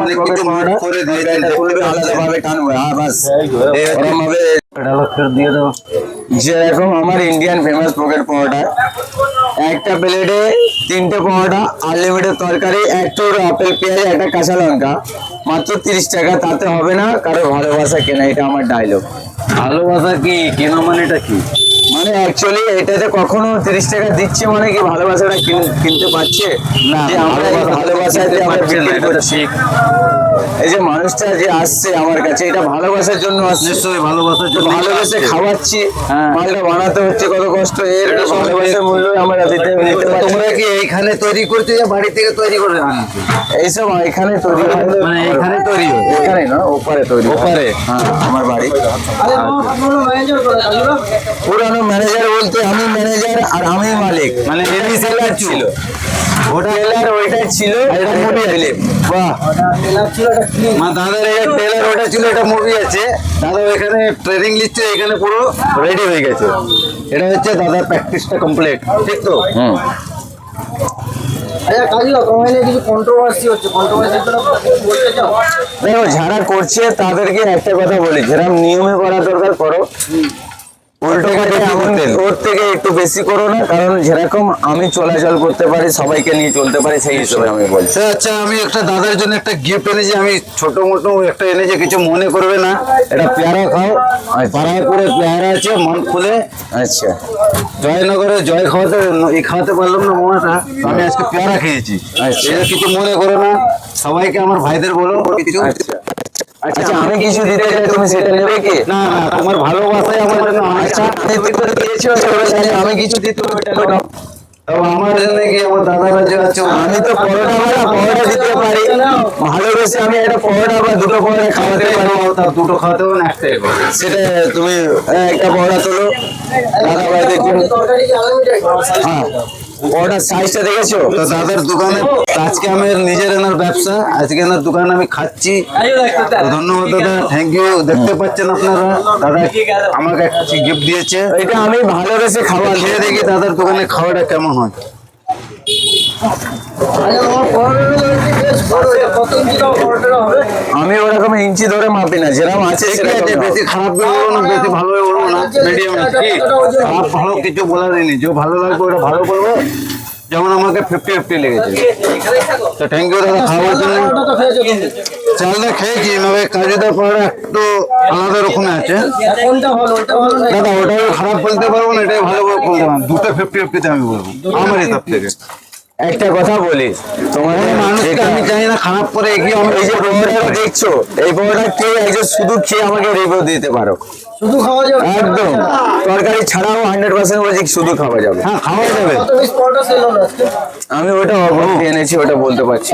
অনেক কিছু মনে করে দিয়েছেন, আলাদাভাবে টানবো। হ্যাঁ বাস এরকম ভাবে দিয়ে দাও। যেরকম আমার ইন্ডিয়ান ফেমাস পকেট পরোটা, একটা প্লেটে 3টে পরোটা, আনলিমিটেড তরকারি, একটা আপেল পেঁয়াজ, একটা কাঁচা লঙ্কা, মাত্র 30 টাকা। তাতে হবে না কারো ভালোবাসা কেনা, এটা আমার ডায়লগ। ভালোবাসা কি কেনা মানেটা কি? মানে অ্যাকচুয়ালি এটাতে কখনো 30 টাকা দিচ্ছে মানে কি ভালোবাসাটা কিনতে পারছে না, যে আমরা এই ভালোবাসায় যে আমরা বিক্রি করছি। এই যে মানুষটা যে আসছে আমার কাছে, এটা ভালোবাসার জন্য আসছে। নিশ্চয়ই ভালোবাসার জন্য ভালোবেসে খাওয়াচ্ছি, হ্যাঁ। মালটা বানাতে হচ্ছে কত কষ্ট, এর ভালোবাসার মূল্য আমরা দিতে পারছি। তোমরা কি এইখানে তৈরি করছো না বাড়ি থেকে তৈরি করে আনছো? এইসব এখানে তৈরি হয়, মানে এখানে তৈরি হয়? এখানে না, ওপারে তৈরি হয়। ওপারে? হ্যাঁ, আমার বাড়ি। পুরানো ম্যানেজার বলতে আমি ম্যানেজার আর আমি মালিক, মানে এমনি সেলার ছিল। ওটা টেলার ওইটাই ছিল, এটা মুভি ফিল্ম। বাহ, মা দাদার এই টেলার ওটা ছিল, এটা মুভি আছে। দাদা এখানে ট্রেনিং নিচ্ছে, এখানে পুরো রেডি হয়ে গেছে। এটা হচ্ছে দাদার প্র্যাকটিসটা কমপ্লিট, ঠিক তো? হুম। আচ্ছা কাজীরা তোমায় নিয়ে কিছু কন্ট্রোভার্সি হচ্ছে, কন্ট্রোভার্সি বলতে চাও? দেখো, যারা করছে তাদেরকে একটা কথা বলি, যেরকম নিয়মে করা দরকার করো, উল্টো কাজে ওর থেকে একটু বেশি করো না। কারণ যেরকম আমি চলাচল করতে পারি, সবাইকে নিয়ে চলতে পারি, সেই হিসেবে আমি বলছি। আচ্ছা, আমি একটা দাদার জন্য একটা গিফট এনেছি, আমি ছোট মোটো একটা এনেছি, কিছু মনে করবে না। এটা পেয়ারা খাও, পাড়াপুরে পেয়ারা আছে, মন খুলে। আচ্ছা, জয়নগরে জয় খাওয়াতে পারলাম না মোয়াটা, আমি আজকে পেয়ারা খেয়েছি। আচ্ছা। এটা কিছু মনে করো না, সবাইকে আমার ভাইদের বলো কিছু। আচ্ছা, আমি কিছু দিতে চাই, তুমি সেটা নেবে কি? না না, তোমার ভালোবাসাই আমার জন্য অনেক। আচ্ছা, আমি তো দিয়েছি, ওটা জানি, আমি কিছু দিতে ওটা নাও। আমার জন্য কি আমার দাদারা যে আছে, আমি তো পরোটা দিতে পারি, ভালোবেসে আমি একটা পরোটা বা দুটো পরোটা খাওয়াতে পারি। তার দুটো খাওয়াতে হবে না, একটাই হবে। সেটা তুমি একটা পরোটা তোলো দাদা ভাইদের জন্য। তরকারি কি আনলিমিটেড? হ্যাঁ, পরোটার সাইজটা দেখেছো? তো দাদার দোকানে আজকে আমার নিজের এনার ব্যবসা, আজকে এনার দোকানে আমি খাচ্ছি। তো ধন্যবাদ দাদা, থ্যাংক ইউ। দেখতে পাচ্ছেন আপনারা, দাদা আমাকে একটা গিফট দিয়েছে। এটা আমি ভালোবেসে খাবার খেয়ে দেখি দাদার দোকানে খাওয়াটা কেমন হয়। আচ্ছা তোমার পরোটাটা বেশ বড়, এটা কত ইঞ্চি দাও পরোটাটা হবে? আমি ওরকম ইঞ্চি ধরে মাপি না, যেরকম আছে ঠিক সেরকম আছে, নাও। বেশি খারাপ বলবো না, বেশি ভালো বলবো না, মিডিয়াম আছে। কি খারাপ ভালো কিছু বলার নেই, যে ভালো লাগবে ওটা ভালো বলবো। যেমন আমাকে 50-50 লেগেছে। তো থ্যাংক ইউ দাদা খাওয়ার জন্য। পরোটা তো খেয়েছো তুমি? চালটা খেয়েছি, তবে কাজুদার পরে একটু আলাদা রকমের আছে। কোনটা ভালো, ওটা ভালো না? দাদা ওটাও খারাপ বলতে পারবো না, এটাই ভালো বলতে পারবো না। দুটো 50-50 আমি বলবো আমার হিসাব থেকে। একটা কথা বলি, তোমার মানুষকে আমি জানি না খারাপ করে এগিয়ে আমি এই যে পরোটা দেখছো, এই পরোটা কেউ একজন শুধু খেয়ে আমাকে রিভিউ দিতে পারো। শুধু খাওয়া যাবে? একদম, তরকারি ছাড়াও 100% বলছি শুধু খাওয়া যাবে। হ্যাঁ খাওয়া যাবে। কত পিস পরোটা সেল হলো আজকে? আমি ওটা এনেছি, ওটা বলতে পারছি।